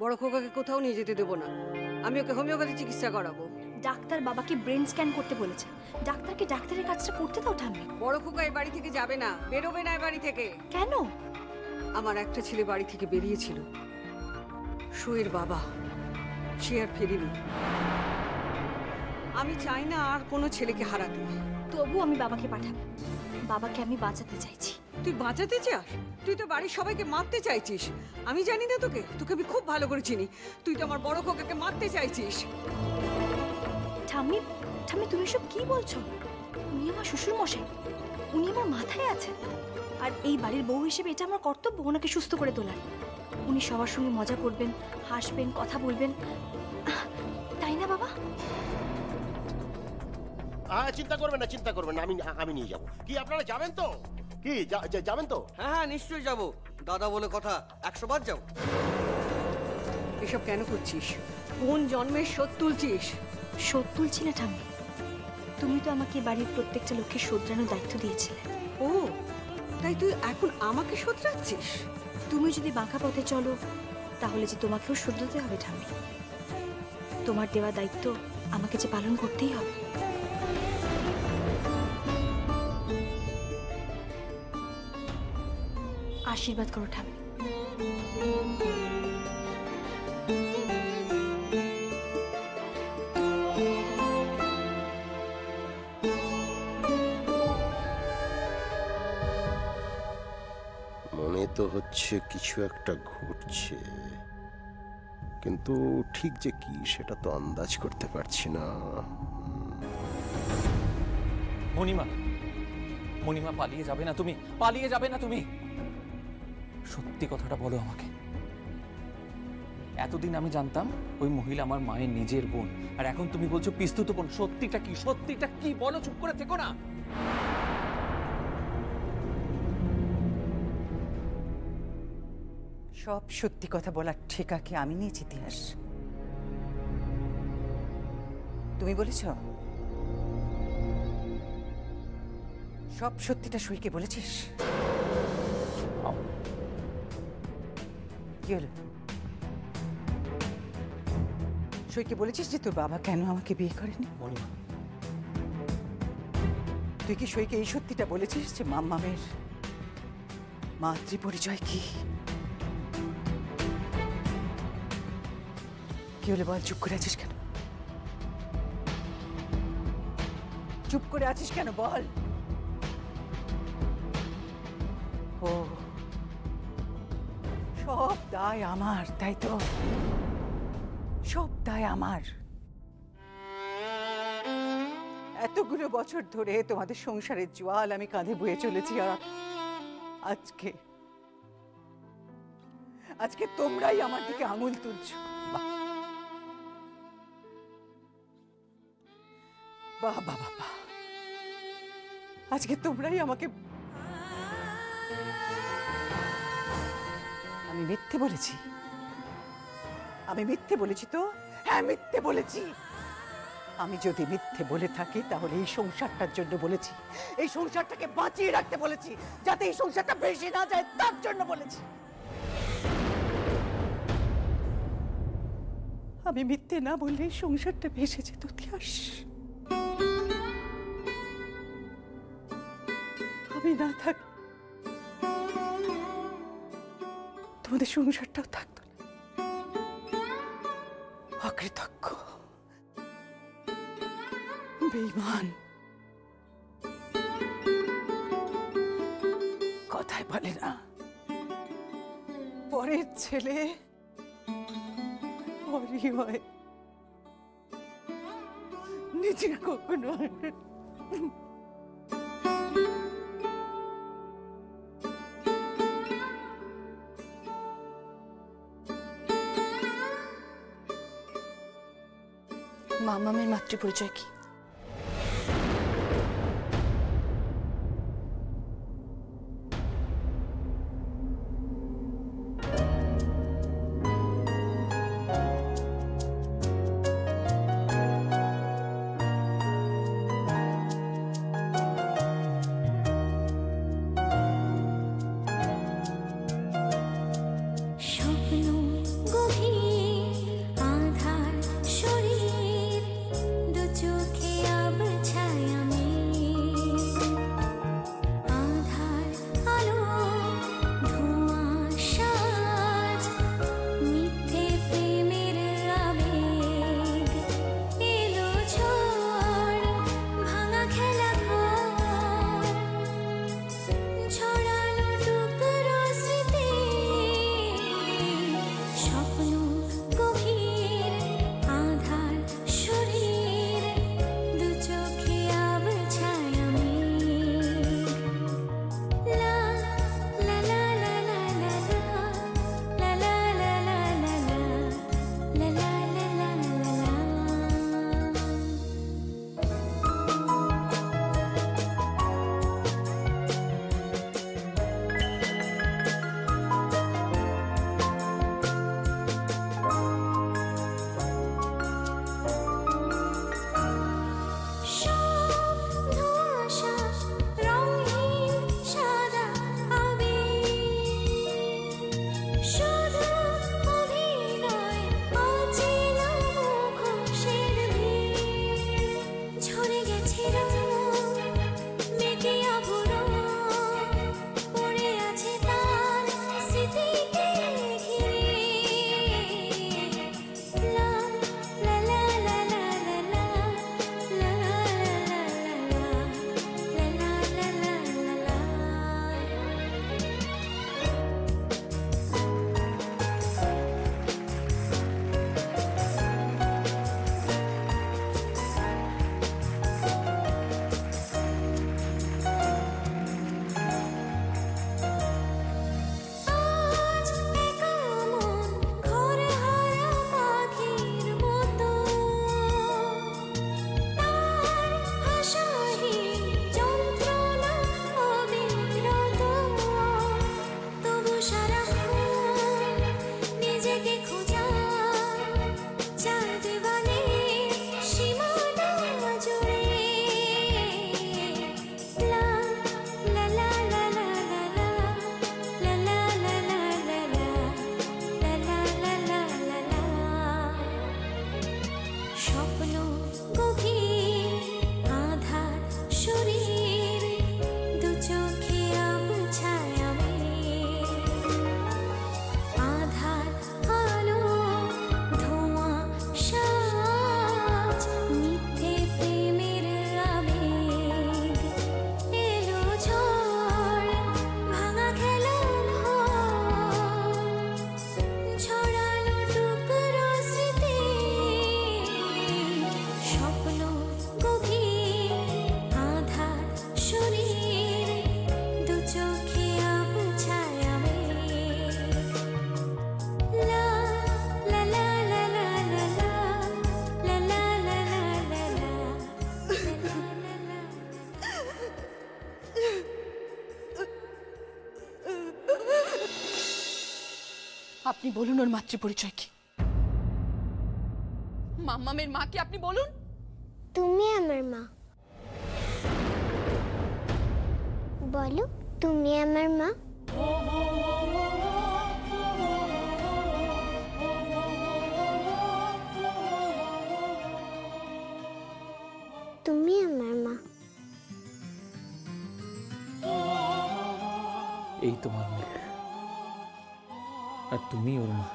বড় খোকাকে কোথাও নিয়ে যেতে দেবো না, আমি ওকে হোমিওপ্যাথি চিকিৎসা করাবো। ডাক্তার বাবাকে ব্রেন স্ক্যান করতে বলেছে, ডাক্তারকে ডাক্তারের কাজটা করতে দাও ঠাম্মি। বড় খোকা এই বাড়ি থেকে যাবে না, বেরোবে না এই বাড়ি থেকে। কেন? আমার একটা ছেলে বাড়ি থেকে বেরিয়েছিল, সুয়ের বাবা, সে আর ফেরেনি। আমি চাই না আর কোনো ছেলেকে হারাতে। তবু আমি বাবাকে পাঠাবো, বাবাকে আমি বাঁচাতে চাইছি। তুই বাঁচাতে চাস? তুই তো বাড়ির সবাইকে মারতে চাইছিস। আমি জানি না তোকে, তোকে আমি খুব ভালো করে চিনি। তুই তো আমার বড় খোকাকে মারতে চাইছিস। ঠাম্মি, ঠাম্মি তুমি সব কি বলছো? উনি আমার শ্বশুর মশাই, উনি আমার মাথায় আছেন। আর এই বাড়ির বউ হিসেবে এটা আমার কর্তব্য ওনাকে সুস্থ করে তোলার। উনি সবার সঙ্গে মজা করবেন, হাসবেন, কথা বলবেন, তাই না বাবা? চিন্তা করবেন না, চিন্তা করবেন না, আমি নিয়ে যাব। কি আপনারা যাবেন তো? কি যাবেন তো? হ্যাঁ হ্যাঁ নিশ্চয়ই যাবো, দাদা বলে কথা 100 বার যাও। এসব কেন করছিস? কোন জন্মের শোধ তুলছিস? শোধ তুলছি না ঠাম্মি, তুমি তো আমাকে বাড়ির প্রত্যেকটা লোককে শোধরানোর দায়িত্ব দিয়েছিলে। ও তাই তুই এখন আমাকে শোধরাচ্ছিস? তুমি যদি বাঁকা পথে চলো তাহলে যে তোমাকেও শুধরাতে হবে ঠাম্মি। তোমার দেওয়া দায়িত্ব আমাকে যে পালন করতেই হবে। আশীর্বাদ করো ঠাম্মি। মনে তো হচ্ছে কিছু একটা ঘটছে, কিন্তু ঠিক যে কি সেটা তো আন্দাজ করতে পারছি না। মণিমা, মণিমা পালিয়ে যাবে না তুমি, পালিয়ে যাবে না তুমি। সত্যি কথাটা বলো আমাকে। এতদিন আমি জানতাম ওই মহিলা আমার মায়ের নিজের বোন, আর এখন তুমি বলছো পিস্তুত বোন। সত্যিটা কি? সত্যিটা কি বলো, চুপ করে থেকো না। সব সত্যি কথা বলার ঠিকা কি আমি নিয়েছি ইতিহাস? তুমি বলেছ সব সত্যিটা সইকে বলেছিস? কি হলো? সইকে বলেছিস যে তোর বাবা কেন আমাকে বিয়ে করেনি? মণিমা, তুই কি সইকে এই সত্যিটা বলেছিস যে মাম্মামের মাতৃ পরিচয় কি? কি হলে বল, চুপ করে আছিস কেন? চুপ করে আছিস কেন বল? ও সব দায় আমার, তাই তো? সব দায় আমার। এতগুলো বছর ধরে তোমাদের সংসারের জোয়াল আমি কাঁধে বয়ে চলেছি, আর আজকে আজকে তোমরাই আমার দিকে আঙুল তুলছো। বাহ বাহ বাহ বাহ, আজকে তোমরাই আমাকে। আমি মিথ্যে বলেছি? আমি মিথ্যে বলেছি তো? হ্যাঁ মিথ্যে বলেছি। আমি যদি মিথ্যে বলে থাকি তাহলে এই সংসারটার জন্য বলেছি, এই সংসারটাকে বাঁচিয়ে রাখতে বলেছি, যাতে এই সংসারটা ভেসে না যায় তার জন্য বলেছি। আমি মিথ্যে না বললে এই সংসারটা ভেসে যেত ইতিহাস। আমি না থাক তোমাদের সংসারটাও থাকতো না। অকৃতজ্ঞ, বেঈমান, কথায় বলে না পরের ছেলে পরই হয়, নিজের কখনো হয় না। মামামের মাতৃ পরিচয় কি? স্বপ্ন গভীর আপনি বলুন ওর মাতৃপরিচয় কি? মাম্মামের মা কি আপনি বলুন? তুমি আমার মা। বলো, তুমি আমার মা? তুমি আমার মা। এই তোমার মেয়ে, আর তুমি ওর মা।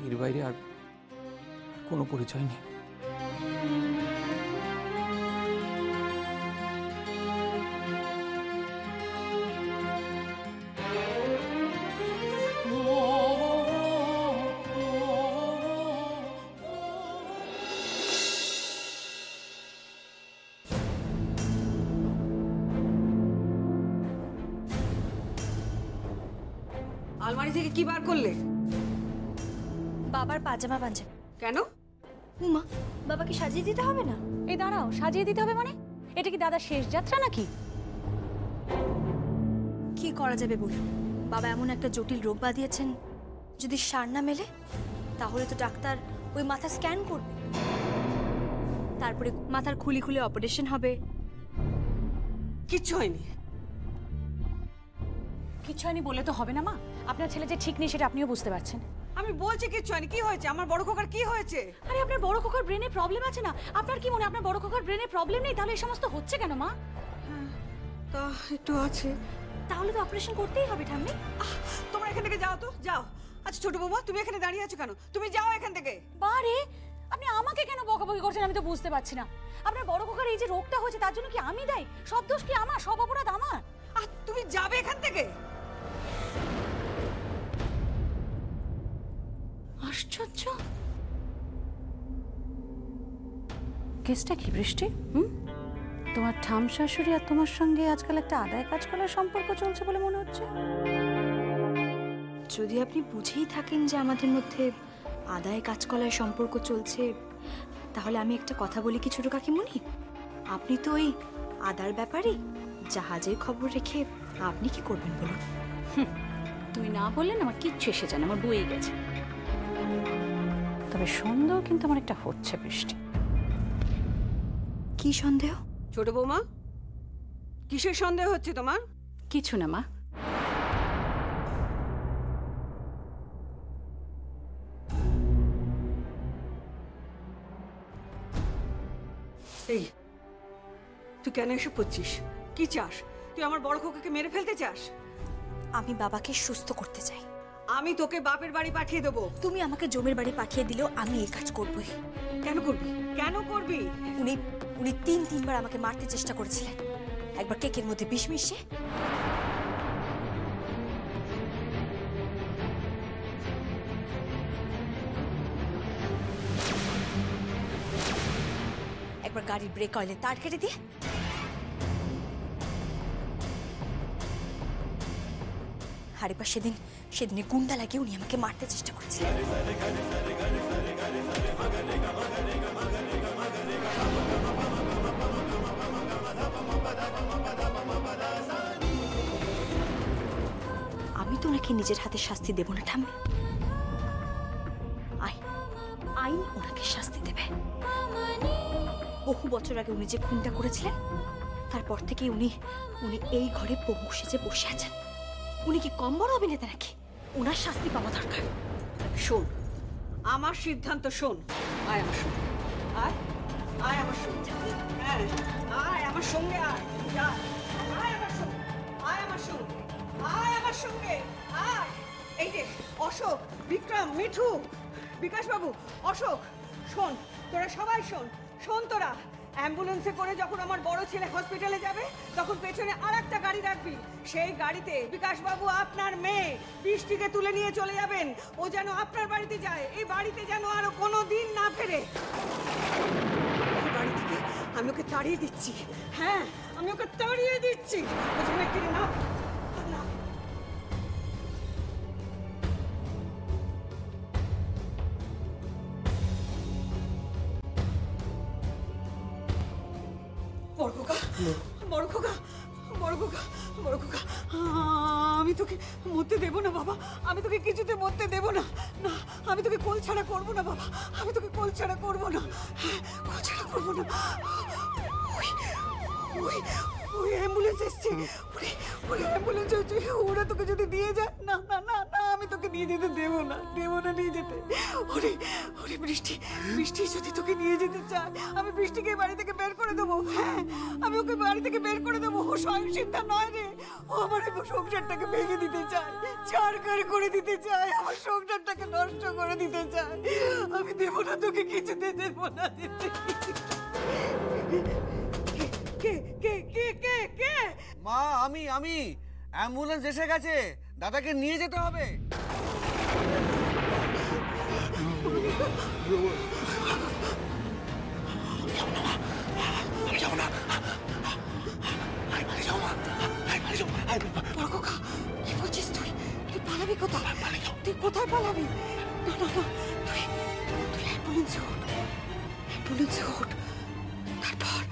এর বাইরে আর কোনো পরিচয় নেই। আলমারি থেকে কি বার করলে? বাবার পাজামা পাঞ্জাবি। কেন? উমা, বাবাকে সাজিয়ে দিতে হবে না? এই দাঁড়াও, সাজিয়ে দিতে হবে মানে? এটা কি দাদার শেষ যাত্রা নাকি? কি করা যাবে বলুন? বাবা এমন একটা জটিল রোগ বাঁধিয়েছেন, যদি সার না মেলে তাহলে তো ডাক্তার ওই মাথা স্ক্যান করবে, তারপরে মাথার খুলি খুলে অপারেশন হবে। কিচ্ছু হয়নি। কিচ্ছু হয়নি বলে তো হবে না মা। আপনার ছেলে যে ঠিক নেই সেটা আপনিও বুঝতে পারছেন। আমি বলছি কিচ্ছু হয়নি। কি হয়েছে? আমার বড় খোকার কি হয়েছে? আরে আপনার বড় খোকার ব্রেনে প্রবলেম আছে না? আপনার কি মনে হয় আপনার বড় খোকার ব্রেনে প্রবলেম নেই? তাহলে এই সমস্ত হচ্ছে কেন মা? তা একটু আছে। তাহলে তো অপারেশন করতেই হবে ঠাম্মি। তোমরা এখান থেকে যাও তো, যাও। আচ্ছা ছোট বৌমা, তুমি এখানে দাঁড়িয়ে আছো কেন? তুমি যাও এখান থেকে। বারে, আপনি আমাকে কেন বকাবকি করছেন আমি তো বুঝতে পারছি না। আপনার বড় খোকার এই যে রোগটা হয়েছে তার জন্য কি আমি দায়ী? সব দোষ কি আমার? সব অপরাধ আমার? আর তুমি যাবে এখান থেকে। আশ্চর্য। কেসটা কি বৃষ্টি? তোমার ঠাম শাশুড়ি আর তোমার সঙ্গে আজকাল একটা আদায় কাজ করার সম্পর্ক চলছে বলে মনে হচ্ছে। যদি আপনি বুঝেই থাকেন যে আমাদের মধ্যে আদায় কাজকলায় সম্পর্ক চলছে, তাহলে আমি একটা কথা বলি কি ছোট কাকিমণি? আপনি তো ওই আদার ব্যাপারে জাহাজের খবর রেখে আপনি কি করবেন বলুন? তুমি না বললেন আমার কিচ্ছু এসে যায় না, আমার বয়ে গেছে। তবে সন্দেহ কিন্তু আমার একটা হচ্ছে বৃষ্টি। কি সন্দেহ? ছোট বৌমা, কিসের সন্দেহ হচ্ছে তোমার? কিছু না মা। এই, তুই কেন এসব করছিস? কি চাস? তুই আমার বড় খোকাকে মেরে ফেলতে চাস? আমি বাবাকে সুস্থ করতে চাই। আমি তোকে বাপের বাড়ি পাঠিয়ে দেবো। তুমি আমাকে জমির বাড়ি পাঠিয়ে দিলেও আমি এই কাজ করবই। কেন করবি? কেন করবি? উনি উনি তিনবার আমাকে মারতে চেষ্টা করেছিলেন। একবার কেকের মধ্যে বিষ মিশিয়ে, একবার গাড়ির ব্রেক অয়েলে তার কেটে দিয়ে, আর এবার সেদিনে গুন্ডা লাগিয়ে উনি আমাকে মারতে চেষ্টা করেছিলেন। আমি তো ওনাকে নিজের হাতে শাস্তি দেব না ঠাম্মি। আইন ওনাকে শাস্তি দেবে। বহু বছর আগে উনি যে খুনটা করেছিলেন, তারপর থেকে উনি এই ঘরে পঙ্গু সেজে বসে আছেন। উনি কি কম বড় অভিনেতা নাকি? ওনার শাস্তি পাওয়া দরকার। শোন, আমার সিদ্ধান্ত শোন। আয় আমার সঙ্গে, আয় আয় আমার সঙ্গে। হ্যাঁ, আয় আমার সঙ্গে, আয় যা, আয় আমার সঙ্গে, আয় আমার সঙ্গে, আয় আমার সঙ্গে, আয়। এই যে অশোক, বিক্রম, মিঠু, বিকাশ বাবু, অশোক, শোন, তোরা সবাই শোন। শোন তোরা, অ্যাম্বুলেন্সে করে যখন আমার বড় ছেলে হসপিটালে যাবে, তখন পেছনে আরেকটা গাড়ি রাখবি। সেই গাড়িতে বিকাশবাবু আপনার মেয়ে বৃষ্টিকে তুলে নিয়ে চলে যাবেন। ও যেন আপনার বাড়িতে যায়, এই বাড়িতে যেন আরো কোনো দিন না ফেরে। এই বাড়ি থেকে আমি ওকে তাড়িয়ে দিচ্ছি। হ্যাঁ, আমি ওকে তাড়িয়ে দিচ্ছি। ও যেন এখানে না। বড় খোকা, বড় খোকা, বড় বড় খোকা, বড় খোকা, আমি তোকে মরতে দেবো না বাবা, আমি তোকে কিছুতে মরতে দেবো না। না, আমি তোকে কোল ছাড়া করবো না বাবা, আমি তোকে কোল ছাড়া করবো না, কোল ছাড়া করবো না। ওই ওই অ্যাম্বুলেন্স এসছে, ওই অ্যাম্বুলেন্স হচ্ছে, ওরা তোকে যদি দিয়ে যায়। না না না না, আমি তোকে নিয়ে যেতে দেবো না, দেবো না নিয়ে যেতে। ওরে ওরে বৃষ্টি, বৃষ্টি যদি তোকে নিয়ে যেতে চায়, আমি বৃষ্টিকে বাড়ি থেকে বের করে দেবো। হ্যাঁ, আমি ওকে বাড়ি থেকে বের করে দেবো। ও সহিংসিতা নয় রে, ও আমার এই সংসারটাকে ভেঙে দিতে চায়, ছাড়খাড় করে দিতে চায়, আমার সংসারটাকে নষ্ট করে দিতে চায়। আমি দেবো না তোকে, কিছুতে দেবো না, কে কে কে কে কে? মা, আমি অ্যাম্বুলেন্স এসে গেছে, দাদাকে নিয়ে যেতে হবে। কি বলছিস তুই? তুই পালাবি কোথায়? তুই কোথায় পালাবি? না না না, তুই তুই অ্যাম্বুলেন্সে ওঠ, অ্যাম্বুলেন্সে ওঠ। তারপর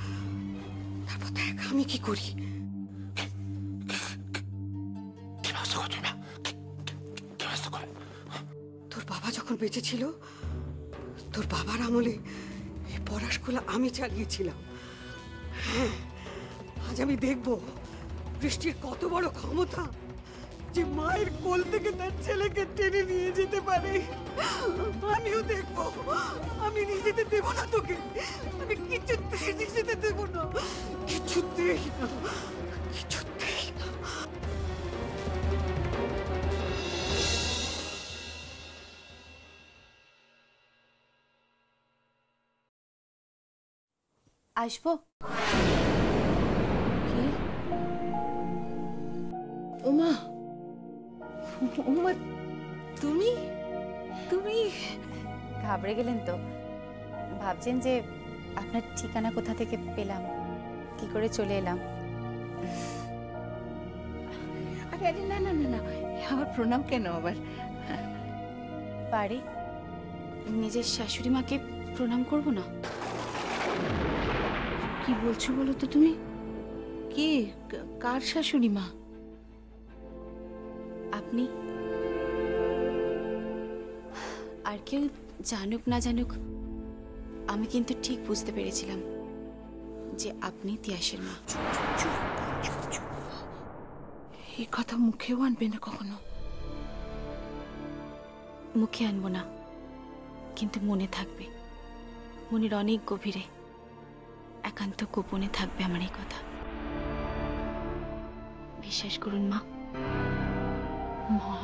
তারপর দেখ আমি কি করি। তোর বাবা যখন বেঁচে ছিল, তোর বাবার আমলে এই পড়াশোনা আমি চালিয়েছিলাম। হ্যাঁ, আজ আমি দেখবো বৃষ্টির কত বড় ক্ষমতা, যে মায়ের কোল থেকে তার ছেলেকে টেনে নিয়ে যেতে পারে। আমিও দেখবো, আমি নিয়ে যেতে দেবো না তোকে, আমি কিছুতেই নিয়ে যেতে দেবো না, কিছুতেই না, কিছুতেই না। আসবো? ওমা, ওমা, তুমি তুমি ঘাবড়ে গেলেন তো? ভাবছেন যে আপনার ঠিকানা কোথা থেকে পেলাম, কি করে চলে এলাম? আরে আরে না না না না, আমার প্রণাম কেন আবার? পারি, নিজের শাশুড়ি মাকে প্রণাম করব না? কি বলছো বলো তো তুমি? কে, কার শাশুড়ি মা? আপনি। আর কেউ জানুক না জানুক, আমি কিন্তু ঠিক বুঝতে পেরেছিলাম যে আপনি তিয়াসের মা। এই কথা মুখেও আনবে না কখনো। মুখে আনবো না, কিন্তু মনে থাকবে, মনের অনেক গভীরে একান্ত গোপনে থাকবে আমার এই কথা। বিশ্বাস করুন মা। মা,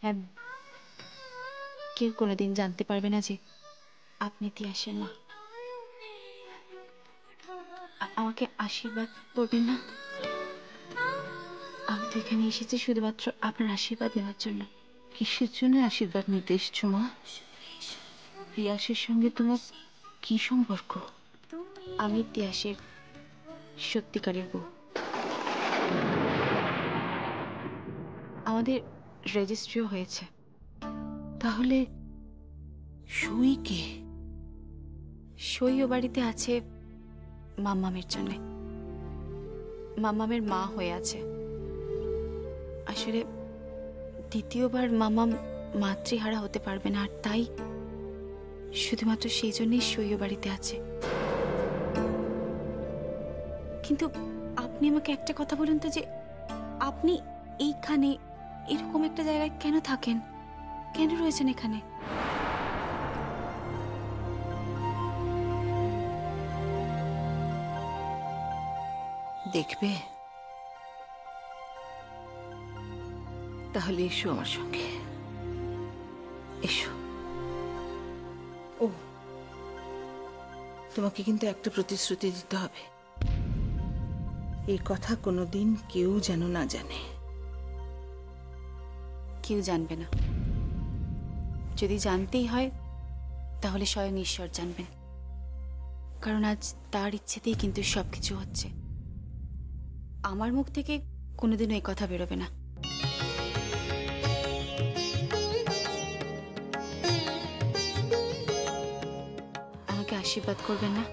হ্যাঁ, কেউ কোনোদিন জানতে পারবে না যে আপনি তিয়াসের মা। আমাকে আশীর্বাদ করবেন না? আমি তো এখানে এসেছি শুধুমাত্র আপনার আশীর্বাদ নেওয়ার জন্য। কিসের জন্য আশীর্বাদ নিতে এসছো মা? তিয়াসের সঙ্গে তোমার কি সম্পর্ক? আমি তিয়াসের সত্যিকারের বউ। আমাদের রেজিস্ট্রিও হয়েছে। তাহলে সই কে? সই ও বাড়িতে আছে মাম্মামের জন্যে। মাম্মামের মা হয়ে আছে। আসলে দ্বিতীয়বার মাম্মাম মাতৃহারা হতে পারবে না, আর তাই শুধুমাত্র সেই জন্যই সই ও বাড়িতে আছে। কিন্তু আপনি আমাকে একটা কথা বলুন তো, যে আপনি এইখানে এরকম একটা জায়গায় কেন থাকেন, কেন রয়েছেন এখানে? দেখবে? তাহলে এসো আমার সঙ্গে, এসো। ও, তোমাকে কিন্তু একটা প্রতিশ্রুতি দিতে হবে। এই কথা কোনোদিন কেউ যেন না জানে। কেউ জানবে না। যদি জানতেই হয় তাহলে স্বয়ং ঈশ্বর জানবেন, কারণ আজ তার ইচ্ছেতেই কিন্তু সবকিছু হচ্ছে। আমার মুখ থেকে কোনোদিনও এই কথা বেরোবে না। আমাকে আশীর্বাদ করবেন না?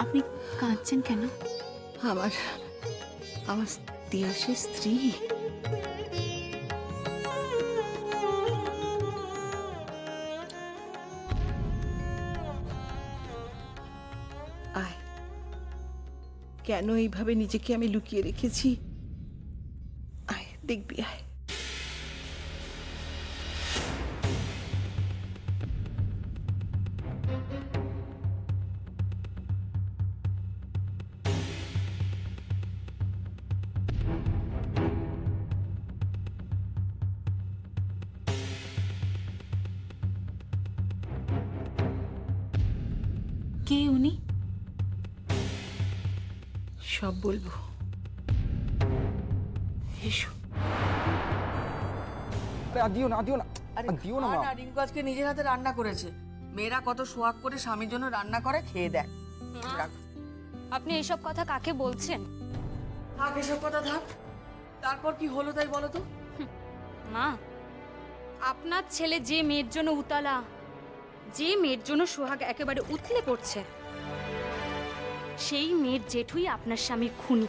আপনি কাঁদছেন কেন? আমার আমার তিয়াসের স্ত্রী। আয়, কেন এইভাবে নিজেকে আমি লুকিয়ে রেখেছি? আয় দেখবি, আয়। কে উনি? সব বলবো, এসো। দিও না দিও না দিও না মা। রিঙ্কু আজকে নিজের হাতে রান্না করেছে। মেয়েরা কত সোহাগ করে স্বামীর জন্য রান্না করে, খেয়ে দেয়। আপনি এসব কথা কাকে বলছেন? থাক এসব কথা থাক। তারপর কি হলো তাই বলো তো। মা, আপনার ছেলে যে মেয়ের জন্য উতালা, যে মেয়ের জন্য সোহাগ একেবারে উতলে পড়ছে, সেই মেয়ের জেঠুই আপনার স্বামীর খুনি।